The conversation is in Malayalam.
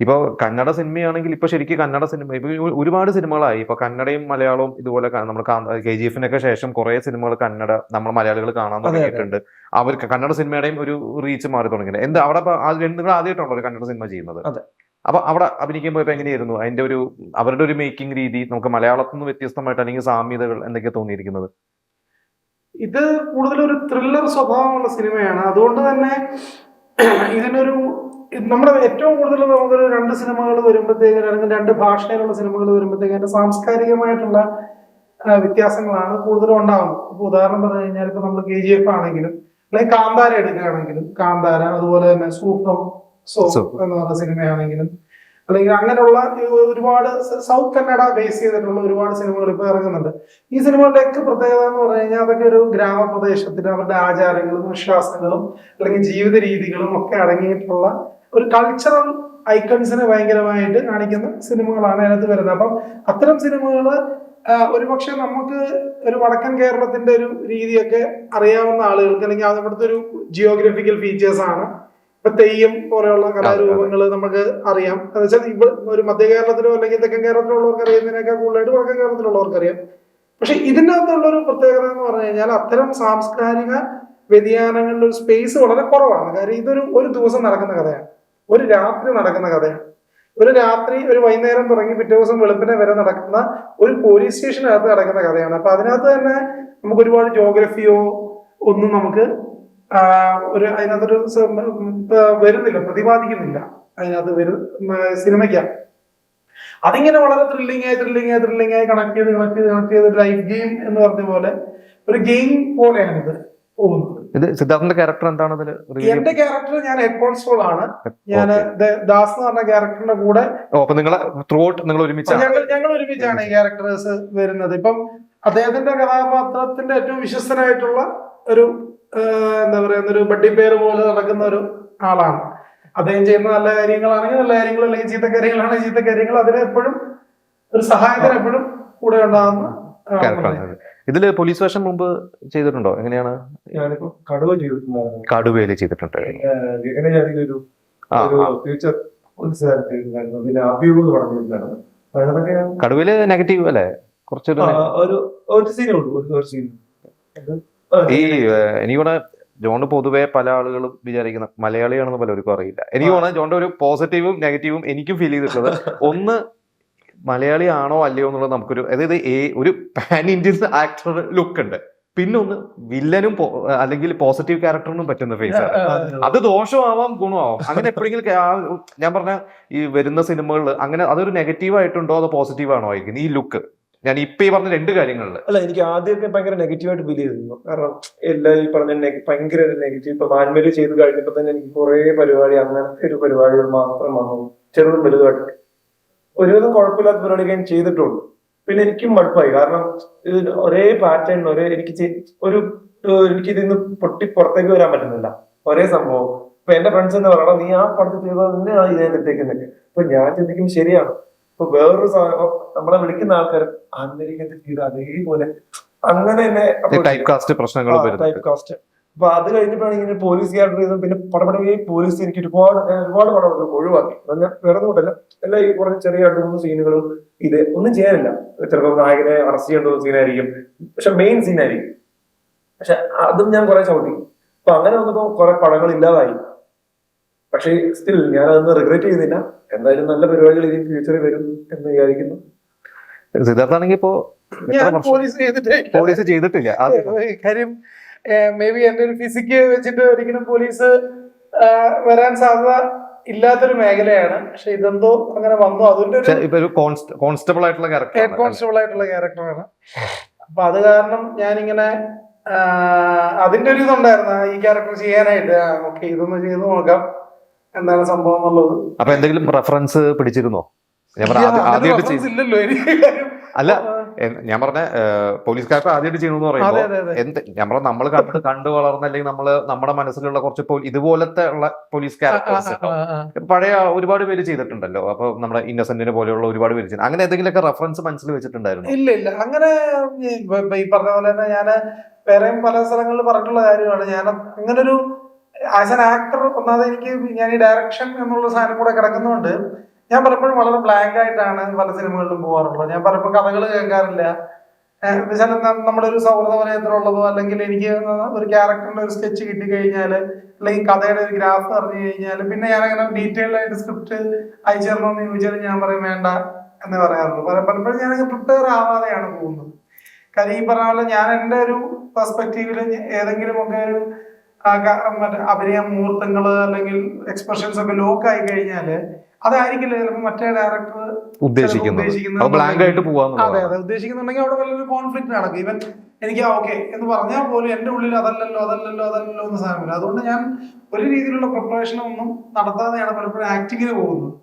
ഇപ്പൊ കന്നഡ സിനിമയാണെങ്കിൽ ഇപ്പൊ ശരിക്കും കന്നഡ സിനിമ ഇപ്പൊ ഒരുപാട് സിനിമകളായി. ഇപ്പൊ കന്നഡയും മലയാളവും ഇതുപോലെ നമ്മൾ KGF ശേഷം കുറെ സിനിമകൾ കന്നഡ നമ്മൾ മലയാളികൾ കാണാൻ തുടങ്ങിയിട്ടുണ്ട്. അവർക്ക് കന്നഡ സിനിമയുടെയും ഒരു റീച്ച് മാറി തുടങ്ങിയിട്ടുണ്ട്. എന്താ അവിടെ നിങ്ങൾ ആദ്യമായിട്ടാണല്ലോ ഒരു കന്നഡ സിനിമ ചെയ്യുന്നത്? അപ്പൊ അവിടെ അഭിനയിക്കുമ്പോൾ ഇപ്പൊ എങ്ങനെയായിരുന്നു അതിന്റെ ഒരു അവരുടെ ഒരു മേക്കിംഗ് രീതി? നമുക്ക് മലയാളത്തിൽ നിന്ന് വ്യത്യസ്തമായിട്ട് അല്ലെങ്കിൽ സാമ്യതകൾ എന്തൊക്കെയാ തോന്നിയിരിക്കുന്നത്? ഇത് കൂടുതലൊരു ത്രില്ലർ സ്വഭാവമുള്ള സിനിമയാണ്. അതുകൊണ്ട് തന്നെ ഇതിനൊരു നമ്മുടെ ഏറ്റവും കൂടുതൽ നമുക്കൊരു 2 സിനിമകൾ വരുമ്പോഴത്തേക്ക്, അല്ലെങ്കിൽ 2 ഭാഷയിലുള്ള സിനിമകൾ വരുമ്പോഴത്തേക്ക് അതിന്റെ സാംസ്കാരികമായിട്ടുള്ള വ്യത്യാസങ്ങളാണ് കൂടുതലും ഉണ്ടാകുന്നത്. ഇപ്പൊ ഉദാഹരണം പറഞ്ഞു കഴിഞ്ഞാൽ ഇപ്പൊ നമ്മൾ KGF ആണെങ്കിലും അല്ലെങ്കിൽ കാന്താര എടുക്കുകയാണെങ്കിലും, കാന്താര അതുപോലെ തന്നെ സൂഫം എന്ന് പറഞ്ഞ സിനിമയാണെങ്കിലും, അല്ലെങ്കിൽ അങ്ങനെയുള്ള ഒരുപാട് സൗത്ത് കന്നഡ ബേസ് ചെയ്തിട്ടുള്ള ഒരുപാട് സിനിമകൾ ഇപ്പൊ ഇറങ്ങുന്നുണ്ട്. ഈ സിനിമകളുടെയൊക്കെ പ്രത്യേകത എന്ന് പറഞ്ഞു കഴിഞ്ഞാൽ അതൊക്കെ ഒരു ഗ്രാമപ്രദേശത്തിന് അവരുടെ ആചാരങ്ങളും വിശ്വാസങ്ങളും അല്ലെങ്കിൽ ജീവിത രീതികളും ഒക്കെ അടങ്ങിയിട്ടുള്ള ഒരു കൾച്ചറൽ ഐക്കൺസിനെ ഭയങ്കരമായിട്ട് കാണിക്കുന്ന സിനിമകളാണ് അതിനകത്ത് വരുന്നത്. അപ്പം അത്തരം സിനിമകൾ ഒരുപക്ഷെ നമുക്ക് ഒരു വടക്കൻ കേരളത്തിന്റെ ഒരു രീതിയൊക്കെ അറിയാവുന്ന ആളുകൾക്ക്, അല്ലെങ്കിൽ അവിടുത്തെ ഒരു ജിയോഗ്രഫിക്കൽ ഫീച്ചേഴ്സ് ആണ്. ഇപ്പൊ തെയ്യം പോലെയുള്ള കലാരൂപങ്ങൾ നമുക്ക് അറിയാം. എന്ന് വെച്ചാൽ ഇവിടെ ഒരു മധ്യ കേരളത്തിലോ അല്ലെങ്കിൽ തെക്കൻ കേരളത്തിലോ ഉള്ളവർക്ക് അറിയുന്നതിനേക്കാൾ കൂടുതലായിട്ട് വടക്കൻ കേരളത്തിലുള്ളവർക്ക് അറിയാം. പക്ഷെ ഇതിനകത്തുള്ള ഒരു പ്രത്യേകത എന്ന് പറഞ്ഞു കഴിഞ്ഞാൽ അത്തരം സാംസ്കാരിക വ്യതിയാനങ്ങളുടെ ഒരു സ്പേസ് വളരെ കുറവാണ്. കാര്യം ഇതൊരു ഒരു ദിവസം നടക്കുന്ന കഥയാണ്, ഒരു രാത്രി നടക്കുന്ന കഥയാണ്. ഒരു രാത്രി ഒരു വൈകുന്നേരം തുടങ്ങി പിറ്റേ ദിവസം വെളുപ്പിനെ വരെ നടക്കുന്ന ഒരു പോലീസ് സ്റ്റേഷനകത്ത് നടക്കുന്ന കഥയാണ്. അപ്പൊ അതിനകത്ത് തന്നെ നമുക്ക് ഒരുപാട് ജോഗ്രഫിയോ ഒന്നും നമുക്ക് അതിനകത്തൊരു വരുന്നില്ല, പ്രതിപാദിക്കുന്നില്ല അതിനകത്ത് സിനിമയ്ക്ക്. അതിങ്ങനെ വളരെ ത്രില്ലിംഗ് ആയി കണക്ട് ചെയ്ത് ലൈഫ് ഗെയിം എന്ന് പറഞ്ഞ പോലെ ഒരു ഗെയിം പോലെയാണ് ഇത് പോകുന്നത്. സിദ്ധാർത്ഥന്റെ ക്യാരക്ടർ എന്താണ്? എന്റെ ക്യാരക്ടർ ഞാൻ ഹെഡ് കോൺസ്റ്റബിൾ ആണ്. ഞാൻ ദാസ് എന്ന് പറഞ്ഞ ക്യാരക്ടറിന്റെ കൂടെ ഞങ്ങൾ ഒരുമിച്ചാണ് ഈ ക്യാരക്ടേഴ്സ് വരുന്നത്. ഇപ്പം അദ്ദേഹത്തിന്റെ കഥാപാത്രത്തിന്റെ ഏറ്റവും വിശ്വസ്തനായിട്ടുള്ള ഒരു എന്താ പറയുന്ന ഒരു ബഡ്ഡിപ്പേര് പോലെ നടക്കുന്ന ഒരു ആളാണ്. അദ്ദേഹം ചെയ്യുന്ന നല്ല കാര്യങ്ങളാണെങ്കിൽ നല്ല കാര്യങ്ങൾ, അല്ലെങ്കിൽ ചീത്ത കാര്യങ്ങളാണെങ്കിൽ ചീത്ത കാര്യങ്ങൾ, അതിന് എപ്പോഴും ഒരു സഹായത്തിന് എപ്പോഴും കൂടെ ഉണ്ടാകുന്ന. ഇതില് പോലീസ് വേഷം മുമ്പ് ചെയ്തിട്ടുണ്ടോ? എങ്ങനെയാണ്? കടുവയില് ചെയ്തിട്ടുണ്ട്. കടുവയില് നെഗറ്റീവ് അല്ലേ? കുറച്ചൊരു ഈ എനിക്കൂടെ ജോണ് പൊതുവെ പല ആളുകളും വിചാരിക്കുന്ന മലയാളിയാണെന്ന് പലർക്കും അറിയില്ല. എനിക്ക് തോന്നുന്നത് ജോണിന്റെ ഒരു പോസിറ്റീവും നെഗറ്റീവും എനിക്കും ഫീൽ ചെയ്തിട്ടുള്ളത്, ഒന്ന് മലയാളി ആണോ അല്ലയോ എന്നുള്ളത് നമുക്കൊരു, അതായത് ഒരു പാൻ ഇന്ത്യൻ ആക്ടർ ലുക്ക് ഉണ്ട്. പിന്നെ ഒന്ന് വില്ലനും അല്ലെങ്കിൽ പോസിറ്റീവ് ക്യാരക്ടറിനും പറ്റുന്ന ഫേസ് ആണ്. അത് ദോഷമാവാം ഗുണമാവാം. അങ്ങനെ എപ്പോഴെങ്കിലും ഞാൻ പറഞ്ഞ ഈ വരുന്ന സിനിമകളിൽ അങ്ങനെ അതൊരു നെഗറ്റീവ് ആയിട്ടുണ്ടോ അതോ പോസിറ്റീവ് ആണോ ആയിരിക്കും ഈ ലുക്ക്? ഞാൻ ഇപ്പൊ ഈ പറഞ്ഞ 2 കാര്യങ്ങളിൽ അല്ല, എനിക്ക് ആദ്യമൊക്കെ ഭയങ്കര നെഗറ്റീവായിട്ട് ഫീൽ ചെയ്തിരുന്നു. കാരണം എല്ലാം ഈ പറഞ്ഞ ഭയങ്കര നെഗറ്റീവ്. ഇപ്പൊ മാൻമേല് ചെയ്ത് കഴിഞ്ഞപ്പോ തന്നെ എനിക്ക് കുറെ പരിപാടി, അങ്ങനത്തെ ഒരു പരിപാടികൾ മാത്രം വന്നു, ചെറുതും വലുതുമായിട്ട്. ഒരുവിധം കുഴപ്പമില്ലാത്ത പരിപാടി ഞാൻ ചെയ്തിട്ടുണ്ട്. പിന്നെ എനിക്കും മടുപ്പായി. കാരണം ഇത് ഒരേ പാറ്റേൺ, എനിക്കിതിന്ന് പൊട്ടി പുറത്തേക്ക് വരാൻ പറ്റുന്നില്ല. ഒരേ സംഭവം. ഇപ്പൊ എന്റെ ഫ്രണ്ട്സ് എന്താ പറയണം, നീ ആ പടത്തിൽ ചെയ്താൽ തന്നെയാണ് ഇതിനകത്തേക്കുന്നത്. ഇപ്പൊ ഞാൻ ചിന്തിക്കും ശരിയാണ്. ഇപ്പൊ വേറൊരു നമ്മളെ വിളിക്കുന്ന ആൾക്കാർ അന്തരീക്ഷത്തിൽ ചെയ്ത് അതേപോലെ അങ്ങനെ തന്നെ ടൈപ്പ് കാസ്റ്റ്. അപ്പൊ അത് കഴിഞ്ഞപ്പോഴാണ് ഇങ്ങനെ പോലീസ് ക്യാരക്ടർ ചെയ്തത്. പിന്നെ പടപടവേ പോലീസ് എനിക്ക് ഒരുപാട് പടം ഒഴിവാക്കി. വേറെ ഒന്നുമില്ല, എല്ലാം ഈ കുറഞ്ഞ ചെറിയ 2-3 സീനുകളും ഇത് ഒന്നും ചെയ്യാനില്ല. ചിലപ്പോൾ നായകനെ അറസ്റ്റ് ചെയ്യേണ്ട സീനായിരിക്കും, പക്ഷെ മെയിൻ സീനായിരിക്കും. പക്ഷെ അതും ഞാൻ കുറെ ചവിട്ടി. അപ്പൊ അങ്ങനെ വന്നപ്പോ കുറെ പടങ്ങൾ ഇല്ലാതായി. പക്ഷെ സ്റ്റിൽ ഞാൻ അതൊന്നും റിഗ്രറ്റ് ചെയ്യുന്നില്ല. എന്തായാലും നല്ല പരിപാടികൾ ഇതിന് ഫ്യൂച്ചറിൽ വരും എന്ന് വിചാരിക്കുന്നു. സിദ്ധാർത്ഥാണെങ്കിൽ ഇപ്പോ പോലീസ് ചെയ്തിട്ടില്ല. കാര്യം മേ ബി എന്റെ ഒരു ഫിസിക്ക് വെച്ചിട്ട് ഒരിക്കലും പോലീസ് വരാൻ സാധ്യത ഇല്ലാത്തൊരു മേഖലയാണ്. പക്ഷെ ഇതെന്തോ അങ്ങനെ വന്നു. അതിന്റെ ഒരു കോൺസ്റ്റബിൾ ആയിട്ടുള്ള ഹെഡ് കോൺസ്റ്റബിൾ ആയിട്ടുള്ള ക്യാരക്ടറാണ്. അപ്പൊ അത് കാരണം ഞാനിങ്ങനെ അതിന്റെ ഒരു ഇതുണ്ടായിരുന്നു ഈ ക്യാരക്ടർ ചെയ്യാനായിട്ട്. ഓക്കെ, ഇതൊന്ന് ചെയ്ത് നോക്കാം എന്താണ് സംഭവം എന്നുള്ളത്. അപ്പൊ എന്തെങ്കിലും റെഫറൻസ് പിടിച്ചിരുന്നോ? ഇല്ലല്ലോ അല്ല, ഞാൻ പറഞ്ഞ പോലീസുകാർക്ക് ആദ്യമായിട്ട് ചെയ്യണമെന്ന് പറയുമ്പോൾ ഞാൻ പറഞ്ഞ നമ്മൾ കണ്ടു വളർന്ന, അല്ലെങ്കിൽ നമ്മുടെ മനസ്സിലുള്ള കുറച്ച് ഇതുപോലത്തെ ഉള്ള പോലീസ് ക്യാരക്ടേഴ്സ് പഴയ ഒരുപാട് പേര് ചെയ്തിട്ടുണ്ടല്ലോ. അപ്പൊ നമ്മുടെ ഇന്നസെന്റിനെ പോലെയുള്ള ഒരുപാട് പേര് ചെയ്തു. അങ്ങനെ എന്തെങ്കിലുമൊക്കെ റെഫറൻസ് മനസ്സിൽ വെച്ചിട്ടുണ്ടായിരുന്നു? ഇല്ല, അങ്ങനെ ഈ പറഞ്ഞ പോലെ തന്നെ ഞാൻ വേറെയും പല സ്ഥലങ്ങളിൽ പറഞ്ഞിട്ടുള്ള കാര്യമാണ്. ഞാൻ അങ്ങനൊരു ആസ് എൻ ആക്ടർ ഒന്നാമത് ഞാൻ ഈ ഡയറക്ഷൻ എന്നുള്ള സാധനം കൂടെ കിടക്കുന്നതുകൊണ്ട് ഞാൻ പലപ്പോഴും വളരെ ബ്ലാങ്ക് ആയിട്ടാണ് പല സിനിമകളിലും പോകാറുള്ളത്. ഞാൻ പലപ്പോഴും കഥകൾ കേൾക്കാറില്ല. എന്നുവെച്ചാൽ നമ്മുടെ ഒരു സൗഹൃദ വലയത്തിലുള്ളതോ അല്ലെങ്കിൽ എനിക്ക് ഒരു ക്യാരക്ടറിന്റെ ഒരു സ്കെച്ച് കിട്ടിക്കഴിഞ്ഞാൽ അല്ലെങ്കിൽ കഥയുടെ ഒരു ഗ്രാഫ് അറിഞ്ഞു കഴിഞ്ഞാൽ പിന്നെ ഞാൻ അങ്ങനെ ഡീറ്റെയിൽഡ് ആയിട്ട് സ്ക്രിപ്റ്റ് അയച്ചു തരണമെന്ന് ചോദിച്ചാൽ ഞാൻ പറയും വേണ്ട എന്ന് പറയാറുള്ളൂ. പലപ്പോഴും ഞാനൊക്കെ പ്രിപ്പയർ ആവാതെയാണ് പോകുന്നത്. കാര്യം ഈ പറഞ്ഞ പോലെ ഞാൻ എൻ്റെ ഒരു പെർസ്പെക്റ്റീവിൽ ഏതെങ്കിലുമൊക്കെ ഒരു മറ്റേ അഭിനയ മുഹൂർത്തങ്ങൾ അല്ലെങ്കിൽ എക്സ്പ്രഷൻസ് ഒക്കെ ലോക്ക് ആയി കഴിഞ്ഞാല് അതായിരിക്കില്ല ചിലപ്പോൾ മറ്റേ ഡയറക്ടർ ഉദ്ദേശിക്കുന്നത് ബ്ലാങ്ക് ആയിട്ട് അതെ അതെ ഉദ്ദേശിക്കുന്നുണ്ടെങ്കിൽ അവിടെ വലിയൊരു കോൺഫ്ലിക്റ്റ് നടക്കും. ഈവൻ എനിക്ക് ഓക്കെ എന്ന് പറഞ്ഞാൽ പോലും എന്റെ ഉള്ളിൽ അതല്ലല്ലോ എന്ന് സാധനമില്ല. അതുകൊണ്ട് ഞാൻ ഒരു രീതിയിലുള്ള പ്രിപ്പറേഷനൊന്നും നടത്താതെയാണ് പലപ്പോഴും ആക്ടിങ്ങിന് പോകുന്നത്.